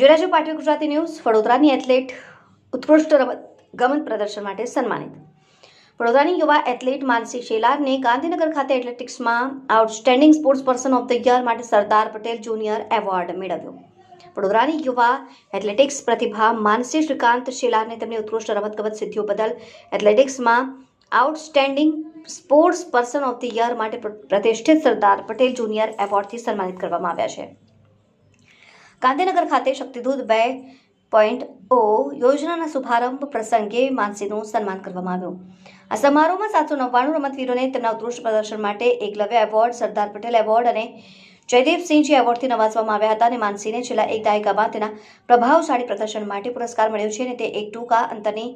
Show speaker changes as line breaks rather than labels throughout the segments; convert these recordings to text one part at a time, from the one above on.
જોઈ રહ્યા છો પાટવી ગુજરાતી ન્યૂઝ। વડોદરાની એથ્લેટ ઉત્કૃષ્ટ રમત પ્રદર્શન માટે સન્માનિત। વડોદરાની યુવા એથ્લેટ માનસી શેલારને ગાંધીનગર ખાતે એથ્લેટિક્સમાં outstanding sports person of the year માટે સરદાર પટેલ જુનિયર એવોર્ડ મેળવ્યો। વડોદરાની યુવા એથ્લેટિક્સ પ્રતિભા માનસી શ્રીકાંત શેલારને તેમની ઉત્કૃષ્ટ રમતગમત સિદ્ધિઓ બદલ એથ્લેટિક્સમાં outstanding sports person of the year માટે પ્રતિષ્ઠિત સરદાર પટેલ જુનિયર એવોર્ડથી સન્માનિત કરવામાં આવ્યા છે। ગાંધીનગર ખાતે શક્તિદૂત 2.0 યોજનાના શુભારંભ પ્રસંગે માનસીનું સન્માન કરવામાં આવ્યું। આ સમારોહમાં 799 રમતવીરોને તેમના ઉત્કૃષ્ટ પ્રદર્શન માટે એકલવ્ય એવોર્ડ, સરદાર પટેલ એવોર્ડ અને જયદેવસિંહજી એવોર્ડથી નવાજવામાં આવ્યા હતા અને માનસીને છેલ્લા એક દાયકામાં તેના પ્રભાવશાળી પ્રદર્શન માટે પુરસ્કાર મળ્યો છે અને તે એક ટૂંકા અંતરની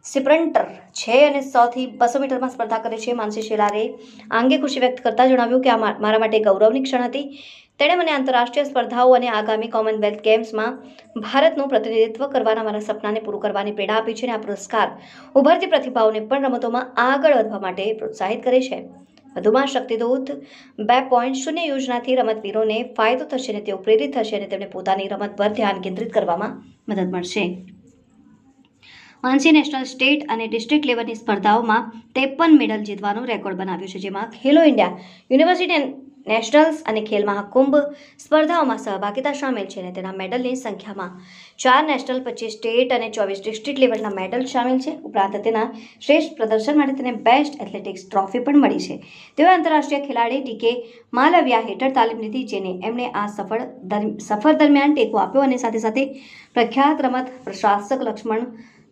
સ્પ્રિન્ટર છે અને 100 થી 200 મીટરમાં સ્પર્ધા કરે છે। માનસી શેલારે આ અંગે ખુશી વ્યક્ત કરતા જણાવ્યું કે આ મારા માટે ગૌરવની ક્ષણ હતી। તેણે મને આંતરરાષ્ટ્રીય સ્પર્ધાઓ અને આગામી કોમનવેલ્થ ગેમ્સમાં ભારતનું પ્રતિનિધિત્વ કરવાના મારા સપનાને પૂરું કરવાની પ્રેરણા આપી છે અને આ પુરસ્કાર ઉભરતી પ્રતિભાઓને પણ રમતોમાં આગળ વધવા માટે પ્રોત્સાહિત કરે છે। વધુમાં શક્તિદૂત 2.0 યોજનાથી રમતવીરોને ફાયદો થશે અને તેઓ પ્રેરિત થશે અને તેમને પોતાની રમત પર ધ્યાન કેન્દ્રિત કરવામાં મદદ મળશે। માનસી નેશનલ, સ્ટેટ અને ડિસ્ટ્રિક્ટ લેવલની સ્પર્ધાઓમાં 53 મેડલ જીતવાનો રેકોર્ડ બનાવ્યો છે, જેમાં ખેલો ઇન્ડિયા, યુનિવર્સિટી નેશનલ્સ અને ખેલ મહાકુંભ સ્પર્ધાઓમાં સહભાગિતા શામેલ છે અને તેના મેડલની સંખ્યામાં 4 નેશનલ, 25 સ્ટેટ અને 24 ડિસ્ટ્રિક્ટ લેવલના મેડલ શામેલ છે। ઉપરાંત તેના શ્રેષ્ઠ પ્રદર્શન માટે તેને બેસ્ટ એથ્લેટિક્સ ટ્રોફી પણ મળી છે। તેઓએ આંતરરાષ્ટ્રીય ખેલાડી ડીકે માલવિયા હેઠળ તાલીમ લીધી, જેને એમણે આ સફર દરમિયાન ટેકો આપ્યો અને સાથે સાથે પ્રખ્યાત રમત પ્રશાસક લક્ષ્મણ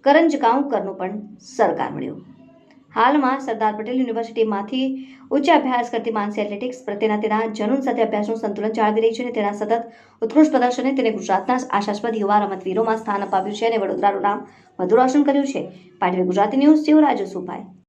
કરંજગાંવકરનું પણ સહકાર મળ્યો। હાલમાં સરદાર પટેલ યુનિવર્સિટીમાંથી ઉચ્ચ અભ્યાસ કરતી માનસી એથ્લેટિક્સ પ્રત્યેના તેના જનૂન સાથે અભ્યાસનું સંતુલન જાળવી રહી છે અને તેના સતત ઉત્કૃષ્ટ પ્રદર્શને તેને ગુજરાતના આશાસ્પદ યુવા રમતવીરોમાં સ્થાન અપાવ્યું છે અને વડોદરાનું નામ વધુ રોશન કર્યું છે। પાટવી ગુજરાતી ન્યૂઝ, રાજુ સુભાઈ।